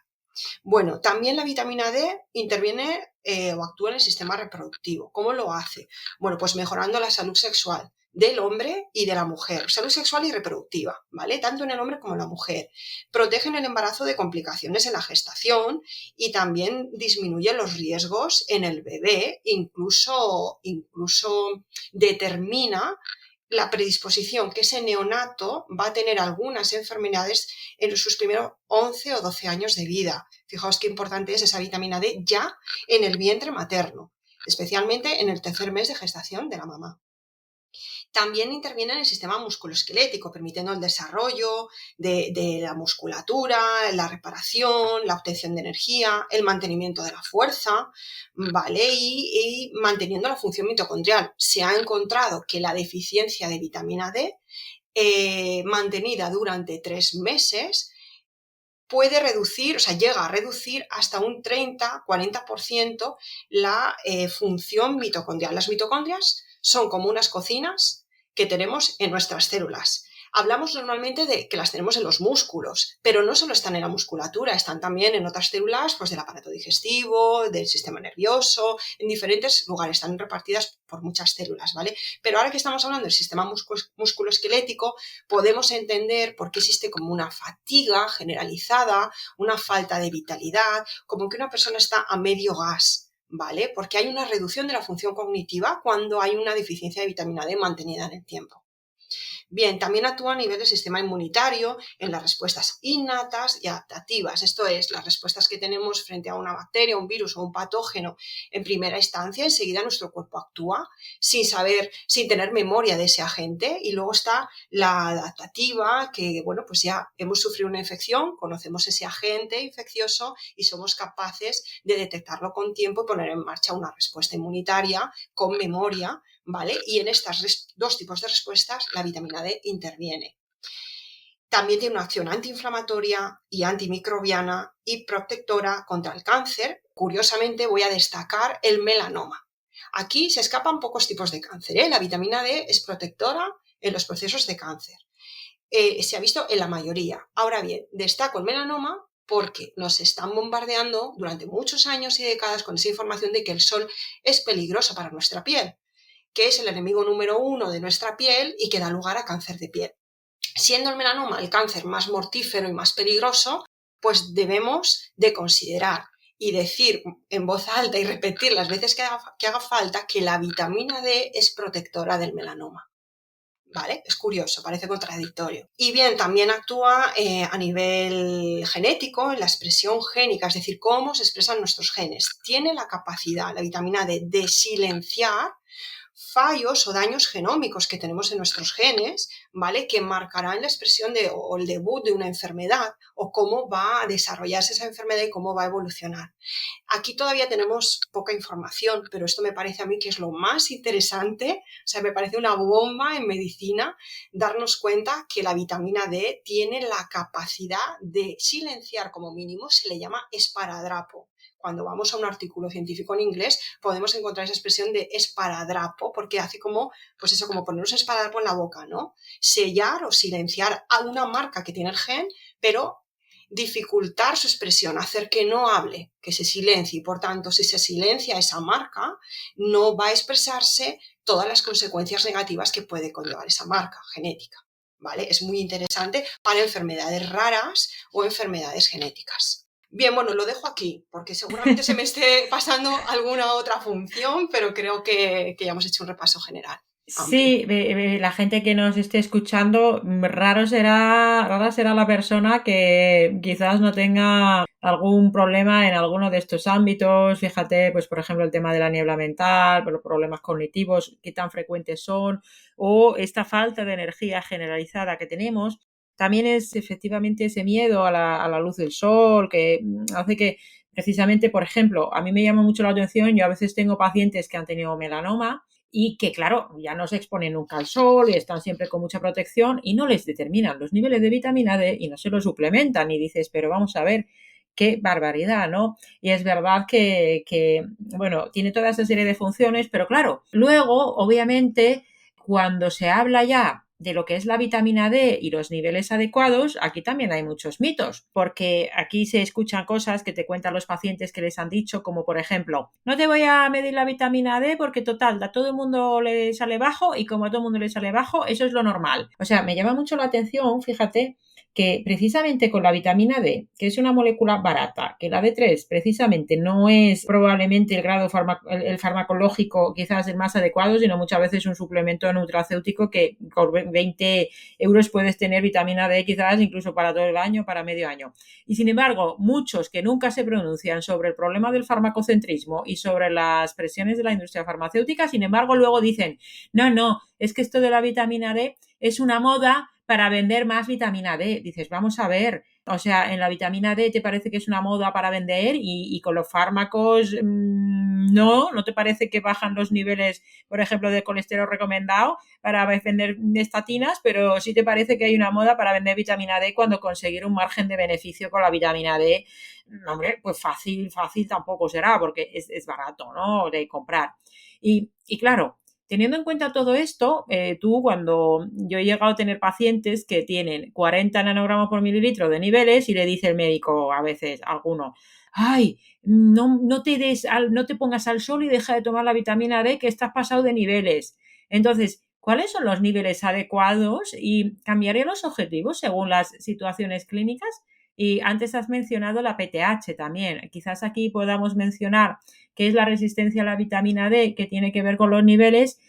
Bueno, también la vitamina D interviene o actúa en el sistema reproductivo. ¿Cómo lo hace? Bueno, pues mejorando la salud sexual del hombre y de la mujer, salud sexual y reproductiva, ¿vale? Tanto en el hombre como en la mujer. Protegen el embarazo de complicaciones en la gestación y también disminuye los riesgos en el bebé, incluso determina la predisposición que ese neonato va a tener algunas enfermedades en sus primeros 11 o 12 años de vida. Fijaos qué importante es esa vitamina D ya en el vientre materno, especialmente en el 3er mes de gestación de la mamá. También interviene en el sistema musculoesquelético, permitiendo el desarrollo de la musculatura, la reparación, la obtención de energía, el mantenimiento de la fuerza, ¿vale? Y manteniendo la función mitocondrial. Se ha encontrado que la deficiencia de vitamina D mantenida durante 3 meses puede reducir, o sea, llega a reducir hasta un 30-40% la función mitocondrial. Las mitocondrias son como unas cocinas que tenemos en nuestras células. Hablamos normalmente de que las tenemos en los músculos, pero no solo están en la musculatura, están también en otras células pues, del aparato digestivo, del sistema nervioso, en diferentes lugares, están repartidas por muchas células, ¿vale? Pero ahora que estamos hablando del sistema musculoesquelético, podemos entender por qué existe como una fatiga generalizada, una falta de vitalidad, como que una persona está a medio gas, ¿vale? Porque hay una reducción de la función cognitiva cuando hay una deficiencia de vitamina D mantenida en el tiempo. Bien, también actúa a nivel del sistema inmunitario en las respuestas innatas y adaptativas, esto es, las respuestas que tenemos frente a una bacteria, un virus o un patógeno en primera instancia, enseguida nuestro cuerpo actúa sin saber, sin tener memoria de ese agente, y luego está la adaptativa, que bueno, pues ya hemos sufrido una infección, conocemos ese agente infeccioso y somos capaces de detectarlo con tiempo y poner en marcha una respuesta inmunitaria con memoria, ¿vale? Y en estas dos tipos de respuestas la vitamina D interviene. También tiene una acción antiinflamatoria y antimicrobiana y protectora contra el cáncer. Curiosamente voy a destacar el melanoma. Aquí se escapan pocos tipos de cáncer, ¿eh? La vitamina D es protectora en los procesos de cáncer. Se ha visto en la mayoría. Ahora bien, destaco el melanoma porque nos están bombardeando durante muchos años y décadas con esa información de que el sol es peligroso para nuestra piel, que es el enemigo número 1 de nuestra piel y que da lugar a cáncer de piel. Siendo el melanoma el cáncer más mortífero y más peligroso, pues debemos de considerar y decir en voz alta y repetir las veces que haga falta que la vitamina D es protectora del melanoma. ¿Vale? Es curioso, parece contradictorio. Y bien, también actúa a nivel genético, en la expresión génica, es decir, cómo se expresan nuestros genes. Tiene la capacidad, la vitamina D, de silenciar fallos o daños genómicos que tenemos en nuestros genes, ¿vale? Que marcarán la expresión o el debut de una enfermedad o cómo va a desarrollarse esa enfermedad y cómo va a evolucionar. Aquí todavía tenemos poca información, pero esto me parece a mí que es lo más interesante, o sea, me parece una bomba en medicina darnos cuenta que la vitamina D tiene la capacidad de silenciar, como mínimo, se le llama esparadrapo. Cuando vamos a un artículo científico en inglés, podemos encontrar esa expresión de esparadrapo, porque hace como, pues eso, como ponernos esparadrapo en la boca, ¿no? Sellar o silenciar a una marca que tiene el gen, pero dificultar su expresión, hacer que no hable, que se silencie. Y por tanto, si se silencia esa marca, no va a expresarse todas las consecuencias negativas que puede conllevar esa marca genética, ¿vale? Es muy interesante para enfermedades raras o enfermedades genéticas. Bien, bueno, lo dejo aquí, porque seguramente se me esté pasando alguna otra función, pero creo que ya hemos hecho un repaso general. Sí, la gente que nos esté escuchando, rara será la persona que quizás no tenga algún problema en alguno de estos ámbitos. Fíjate, pues por ejemplo, el tema de la niebla mental, los problemas cognitivos, qué tan frecuentes son, o esta falta de energía generalizada que tenemos. También es efectivamente ese miedo a la luz del sol que hace que precisamente, por ejemplo, a mí me llama mucho la atención, yo a veces tengo pacientes que han tenido melanoma y que, claro, ya no se exponen nunca al sol y están siempre con mucha protección y no les determinan los niveles de vitamina D y no se lo suplementan. Y dices, pero vamos a ver, qué barbaridad, ¿no? Y es verdad bueno, tiene toda esa serie de funciones, pero claro, luego, obviamente, cuando se habla ya de lo que es la vitamina D y los niveles adecuados, aquí también hay muchos mitos, porque aquí se escuchan cosas que te cuentan los pacientes que les han dicho, como por ejemplo, no te voy a medir la vitamina D porque total, a todo el mundo le sale bajo y como a todo el mundo le sale bajo, eso es lo normal. O sea, me llama mucho la atención, fíjate, que precisamente con la vitamina D, que es una molécula barata, que la D3 precisamente no es probablemente el grado el farmacológico quizás el más adecuado, sino muchas veces un suplemento nutracéutico que por 20 euros puedes tener vitamina D quizás incluso para todo el año, para medio año. Y sin embargo, muchos que nunca se pronuncian sobre el problema del farmacocentrismo y sobre las presiones de la industria farmacéutica, sin embargo, luego dicen, no, es que esto de la vitamina D es una moda para vender más vitamina D. Dices, vamos a ver, o sea, en la vitamina D te parece que es una moda para vender y con los fármacos no te parece que bajan los niveles, por ejemplo, de colesterol recomendado para vender estatinas, pero sí te parece que hay una moda para vender vitamina D cuando conseguir un margen de beneficio con la vitamina D, hombre, pues fácil tampoco será porque es barato, ¿no? De comprar. Y claro, teniendo en cuenta todo esto, tú cuando yo he llegado a tener pacientes que tienen 40 nanogramos por mililitro de niveles y le dice el médico a veces, alguno, ay, no te pongas al sol y deja de tomar la vitamina D que estás pasado de niveles. Entonces, ¿cuáles son los niveles adecuados? Y cambiaría los objetivos según las situaciones clínicas. Y antes has mencionado la PTH también. Quizás aquí podamos mencionar qué es la resistencia a la vitamina D, que tiene que ver con los niveles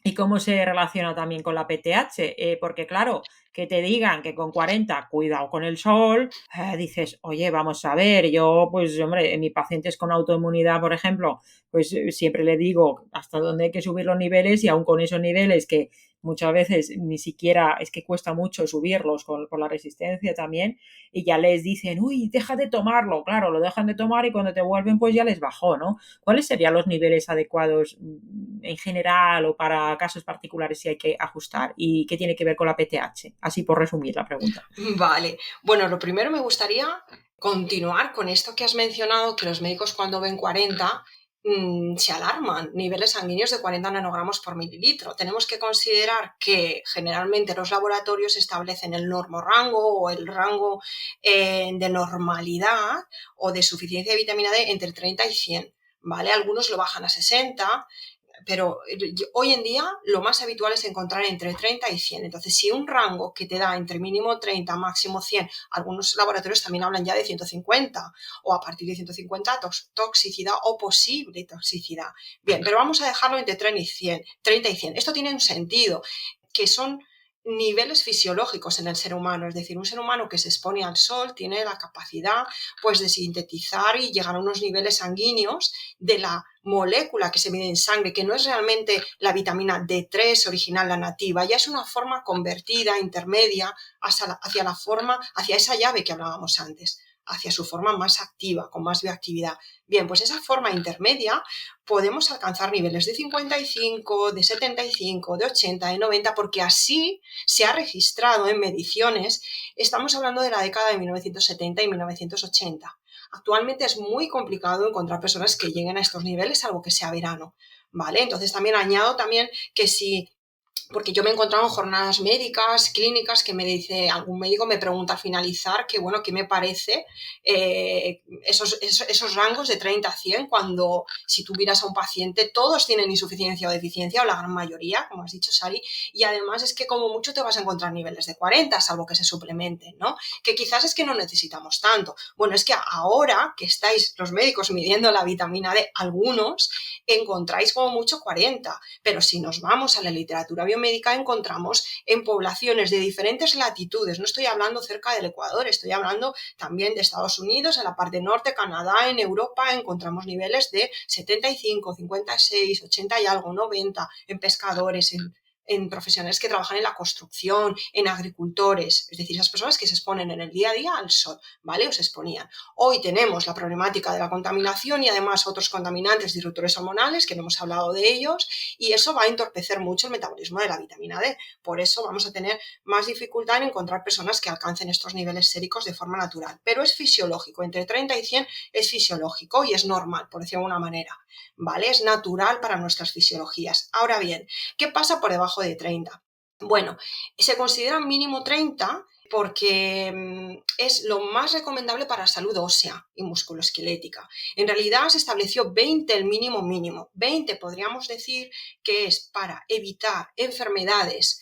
y cómo se relaciona también con la PTH. Porque claro, que te digan que con 40 cuidado con el sol, dices, oye, vamos a ver, yo pues hombre, en mis pacientes con autoinmunidad, por ejemplo, pues siempre le digo hasta dónde hay que subir los niveles y aún con esos niveles que muchas veces ni siquiera es que cuesta mucho subirlos por la resistencia también, y ya les dicen, uy, deja de tomarlo, claro, lo dejan de tomar y cuando te vuelven pues ya les bajó, ¿no? ¿Cuáles serían los niveles adecuados en general o para casos particulares si hay que ajustar? ¿Y qué tiene que ver con la PTH? Así por resumir la pregunta. Vale, bueno, lo primero me gustaría continuar con esto que has mencionado, que los médicos cuando ven 40 se alarman, niveles sanguíneos de 40 nanogramos por mililitro. Tenemos que considerar que generalmente los laboratorios establecen el normorango o el rango de normalidad o de suficiencia de vitamina D entre 30 y 100, ¿vale? Algunos lo bajan a 60, pero hoy en día lo más habitual es encontrar entre 30 y 100. Entonces, si un rango que te da entre mínimo 30, máximo 100, algunos laboratorios también hablan ya de 150 o a partir de 150 toxicidad o posible toxicidad. Bien, pero vamos a dejarlo entre 30 y 100. Esto tiene un sentido, que son niveles fisiológicos en el ser humano, es decir, un ser humano que se expone al sol tiene la capacidad pues de sintetizar y llegar a unos niveles sanguíneos de la molécula que se mide en sangre, que no es realmente la vitamina D3 original, la nativa, ya es una forma convertida, intermedia, hacia la forma, hacia esa llave que hablábamos antes, hacia su forma más activa, con más bioactividad. Bien, pues esa forma intermedia podemos alcanzar niveles de 55, de 75, de 80, de 90, porque así se ha registrado en mediciones, estamos hablando de la década de 1970 y 1980. Actualmente es muy complicado encontrar personas que lleguen a estos niveles, salvo que sea verano, ¿vale? Entonces también añado también que si, porque yo me he encontrado en jornadas médicas, clínicas, que me dice, algún médico me pregunta al finalizar que, bueno, ¿qué me parece esos rangos de 30 a 100 cuando si tú miras a un paciente, todos tienen insuficiencia o deficiencia, o la gran mayoría, como has dicho, Sari, y además es que como mucho te vas a encontrar niveles de 40, salvo que se suplementen, ¿no? Que quizás es que no necesitamos tanto. Bueno, es que ahora que estáis los médicos midiendo la vitamina D, algunos encontráis como mucho 40, pero si nos vamos a la literatura biomédica encontramos en poblaciones de diferentes latitudes, no estoy hablando cerca del Ecuador, estoy hablando también de Estados Unidos, en la parte norte, Canadá, en Europa, encontramos niveles de 75, 56, 80 y algo, 90, en pescadores, en profesionales que trabajan en la construcción, en agricultores, es decir, esas personas que se exponen en el día a día al sol, ¿vale? O se exponían. Hoy tenemos la problemática de la contaminación y además otros contaminantes, disruptores hormonales, que no hemos hablado de ellos, y eso va a entorpecer mucho el metabolismo de la vitamina D. Por eso vamos a tener más dificultad en encontrar personas que alcancen estos niveles séricos de forma natural. Pero es fisiológico, entre 30 y 100 es fisiológico y es normal, por decirlo de alguna manera, ¿vale? Es natural para nuestras fisiologías. Ahora bien, ¿qué pasa por debajo de 30? Bueno, se considera mínimo 30 porque es lo más recomendable para salud ósea y musculoesquelética. En realidad se estableció 20 el mínimo mínimo. 20 podríamos decir que es para evitar enfermedades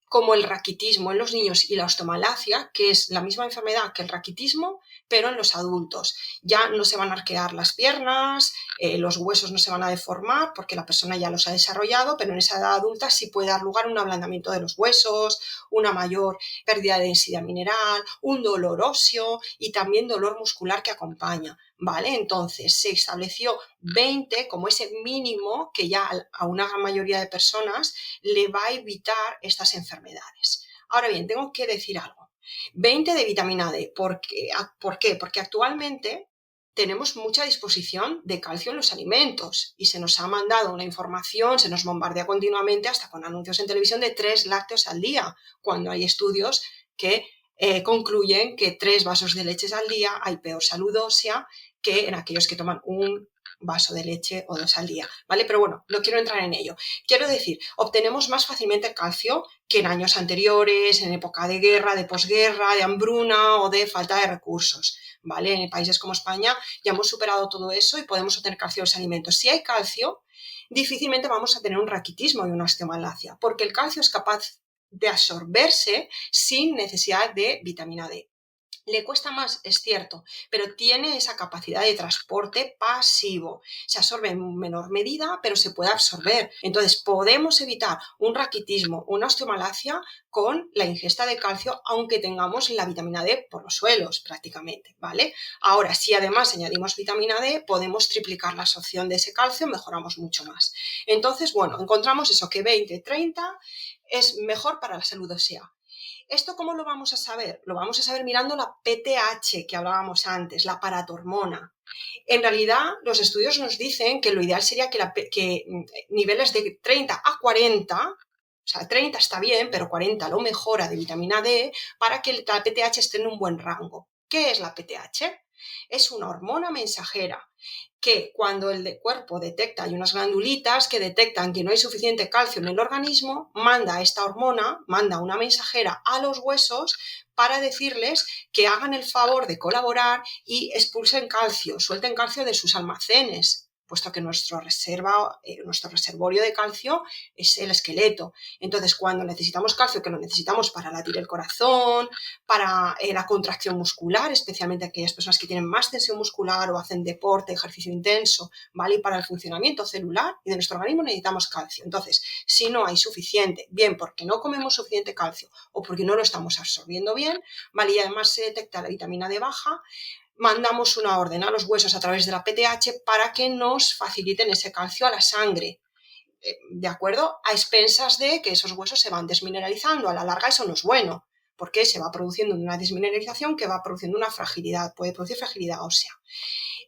como el raquitismo en los niños y la osteomalacia, que es la misma enfermedad que el raquitismo, pero en los adultos. Ya no se van a arquear las piernas, los huesos no se van a deformar porque la persona ya los ha desarrollado, pero en esa edad adulta sí puede dar lugar a un ablandamiento de los huesos, una mayor pérdida de densidad mineral, un dolor óseo y también dolor muscular que acompaña, ¿vale? Entonces se estableció 20 como ese mínimo que ya a una gran mayoría de personas le va a evitar estas enfermedades. Ahora bien, tengo que decir algo. 20 de vitamina D. ¿Por qué? Porque actualmente tenemos mucha disposición de calcio en los alimentos y se nos ha mandado una información, se nos bombardea continuamente hasta con anuncios en televisión de 3 lácteos al día, cuando hay estudios que concluyen que 3 vasos de leche al día hay peor salud ósea que en aquellos que toman un vaso de leche o 2 al día, ¿vale? Pero bueno, no quiero entrar en ello. Quiero decir, obtenemos más fácilmente calcio que en años anteriores, en época de guerra, de posguerra, de hambruna o de falta de recursos, ¿vale? En países como España ya hemos superado todo eso y podemos obtener calcio de los alimentos. Si hay calcio, difícilmente vamos a tener un raquitismo y una osteomalacia, porque el calcio es capaz de absorberse sin necesidad de vitamina D. Le cuesta más, es cierto, pero tiene esa capacidad de transporte pasivo. Se absorbe en menor medida, pero se puede absorber. Entonces, podemos evitar un raquitismo, una osteomalacia con la ingesta de calcio, aunque tengamos la vitamina D por los suelos prácticamente, ¿vale? Ahora, si además añadimos vitamina D, podemos triplicar la absorción de ese calcio, mejoramos mucho más. Entonces, bueno, encontramos eso, que 20-30 es mejor para la salud ósea. ¿Esto cómo lo vamos a saber? Lo vamos a saber mirando la PTH que hablábamos antes, la paratormona. En realidad, los estudios nos dicen que lo ideal sería que niveles de 30 a 40, o sea, 30 está bien, pero 40 lo mejora de vitamina D para que la PTH esté en un buen rango. ¿Qué es la PTH? Es una hormona mensajera que cuando el cuerpo detecta, hay unas glandulitas que detectan que no hay suficiente calcio en el organismo, manda esta hormona, manda una mensajera a los huesos para decirles que hagan el favor de colaborar y expulsen calcio, suelten calcio de sus almacenes, puesto que nuestro reservorio de calcio es el esqueleto. Entonces, cuando necesitamos calcio, que lo necesitamos para latir el corazón, para la contracción muscular, especialmente aquellas personas que tienen más tensión muscular o hacen deporte, ejercicio intenso, ¿vale? Y para el funcionamiento celular y de nuestro organismo necesitamos calcio. Entonces, si no hay suficiente, bien porque no comemos suficiente calcio o porque no lo estamos absorbiendo bien, ¿vale? Y además se detecta la vitamina D baja, mandamos una orden a los huesos a través de la PTH para que nos faciliten ese calcio a la sangre, ¿de acuerdo? A expensas de que esos huesos se van desmineralizando. A la larga eso no es bueno, porque se va produciendo una desmineralización que va produciendo una fragilidad, puede producir fragilidad ósea.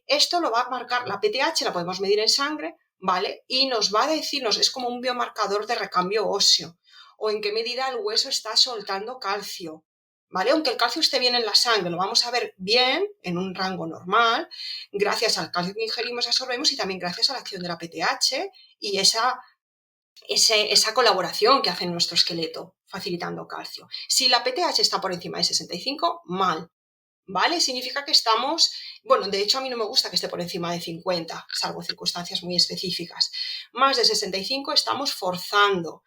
Esto lo va a marcar la PTH, la podemos medir en sangre, ¿vale? Y nos va a decirnos, es como un biomarcador de recambio óseo, o en qué medida el hueso está soltando calcio, ¿vale? Aunque el calcio esté bien en la sangre, lo vamos a ver bien, en un rango normal, gracias al calcio que ingerimos y absorbemos y también gracias a la acción de la PTH y esa colaboración que hace en nuestro esqueleto, facilitando calcio. Si la PTH está por encima de 65, mal, ¿vale? Significa que estamos, bueno, de hecho a mí no me gusta que esté por encima de 50, salvo circunstancias muy específicas. Más de 65 estamos forzando.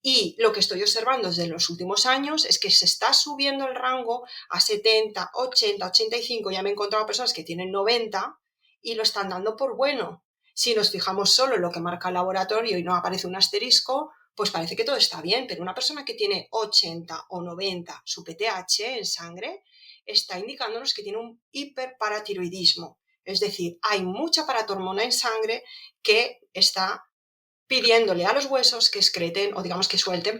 Y lo que estoy observando desde los últimos años es que se está subiendo el rango a 70, 80, 85. Ya me he encontrado personas que tienen 90 y lo están dando por bueno. Si nos fijamos solo en lo que marca el laboratorio y no aparece un asterisco, pues parece que todo está bien. Pero una persona que tiene 80 o 90 su PTH en sangre está indicándonos que tiene un hiperparatiroidismo. Es decir, hay mucha paratormona en sangre que está pidiéndole a los huesos que excreten o digamos que suelten,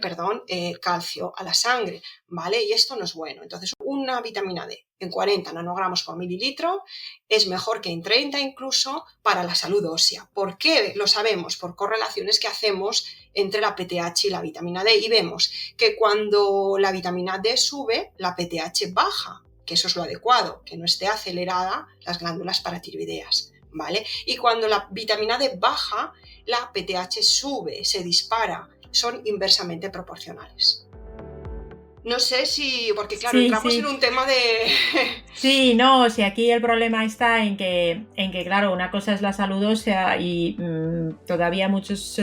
calcio a la sangre, ¿vale? Y esto no es bueno. Entonces, una vitamina D en 40 nanogramos por mililitro es mejor que en 30 incluso para la salud ósea. ¿Por qué? Lo sabemos por correlaciones que hacemos entre la PTH y la vitamina D y vemos que cuando la vitamina D sube, la PTH baja, que eso es lo adecuado, que no esté acelerada las glándulas paratiroideas, ¿vale? Y cuando la vitamina D baja, la PTH sube, se dispara, son inversamente proporcionales. No sé si, porque claro, sí, entramos en un tema de... Sí, no, si aquí el problema está en que claro, una cosa es la salud ósea y todavía muchos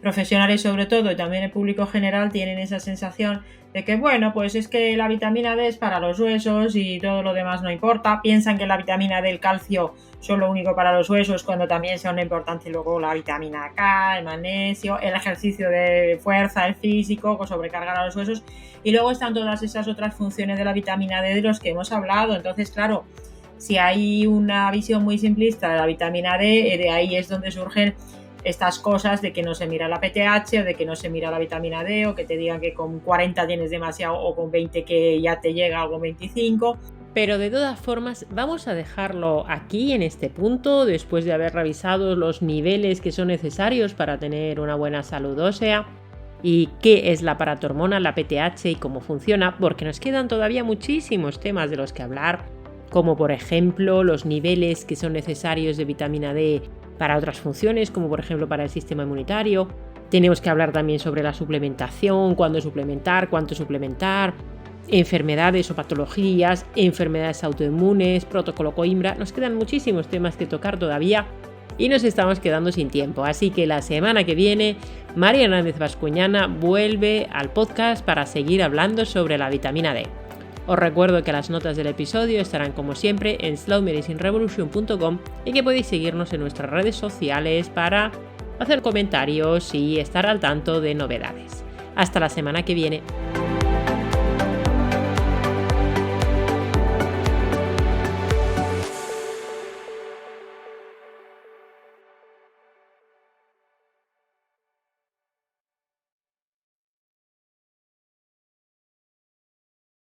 profesionales sobre todo y también el público general tienen esa sensación de que bueno, pues es que la vitamina D es para los huesos y todo lo demás no importa. Piensan que la vitamina D, el calcio son lo único para los huesos cuando también son importantes luego la vitamina K, el magnesio, el ejercicio de fuerza, el físico, con sobrecargar a los huesos y luego están todas esas otras funciones de la vitamina D de los que hemos hablado. Entonces, claro, si hay una visión muy simplista de la vitamina D, de ahí es donde surgen estas cosas de que no se mira la PTH o de que no se mira la vitamina D o que te digan que con 40 tienes demasiado o con 20 que ya te llega algo 25. Pero de todas formas vamos a dejarlo aquí en este punto después de haber revisado los niveles que son necesarios para tener una buena salud ósea y qué es la paratormona, la PTH y cómo funciona, porque nos quedan todavía muchísimos temas de los que hablar, como por ejemplo los niveles que son necesarios de vitamina D para otras funciones, como por ejemplo para el sistema inmunitario. Tenemos que hablar también sobre la suplementación, cuándo suplementar, cuánto suplementar, enfermedades o patologías, enfermedades autoinmunes, protocolo Coimbra. Nos quedan muchísimos temas que tocar todavía y nos estamos quedando sin tiempo. Así que la semana que viene, María Hernández Bascuñana vuelve al podcast para seguir hablando sobre la vitamina D. Os recuerdo que las notas del episodio estarán como siempre en slowmedicinerevolution.com y que podéis seguirnos en nuestras redes sociales para hacer comentarios y estar al tanto de novedades. Hasta la semana que viene.